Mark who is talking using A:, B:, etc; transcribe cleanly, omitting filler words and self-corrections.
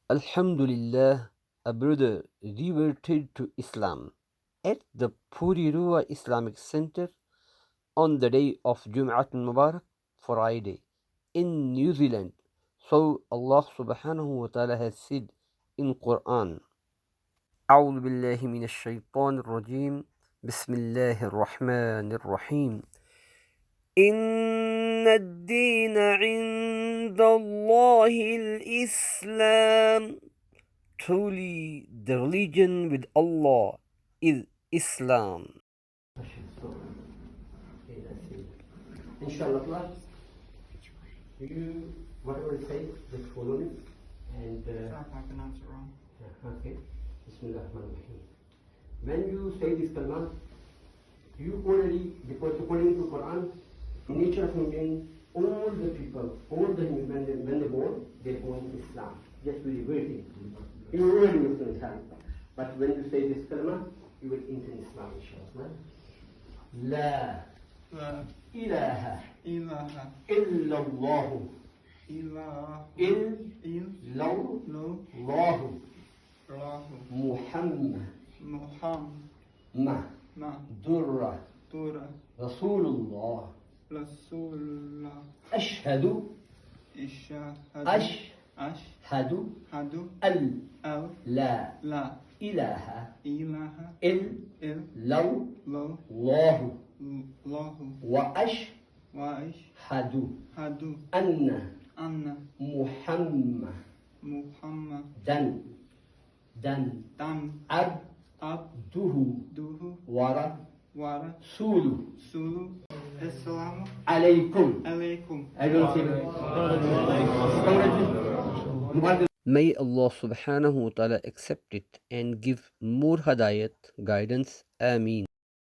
A: Alhamdulillah, a brother reverted to Islam at the Puri Ruwa Islamic Center on the day of Jum'at al-Mubarak, Friday, in New Zealand. So Allah subhanahu wa ta'ala has said in Quran, أعوذ بالله من الشيطان الرجيم بسم الله الرحمن الرحيم إن الدين عند الله الإسلام. Truly, the religion with Allah is Islam. Inshallah, class, you, whatever it says, just follow me. And,
B: Sorry if I pronounce it wrong.
A: okay. Bismillahirrahmanirrahim. When you say this kalma, you already, because according to Quran, nature of human being, all the people, all the human, when they born in Islam. Just be waiting. You already Muslim Islam. But when you say this kalma, you will enter Islam, inshallah. La
B: La
A: ilaha
B: ilaha
A: illallah
B: illallah
A: illallah Muhammad Durra Rasulullah Ashhadu al la ilaha illallah wa ashhadu anna Muhammadan abduhu wa rasuluhu.
B: Assalamu
A: Alaykum.
B: alaikum.
A: I don't say that. May Allah subhanahu wa ta'ala accept it and give more hadayat, guidance. Ameen.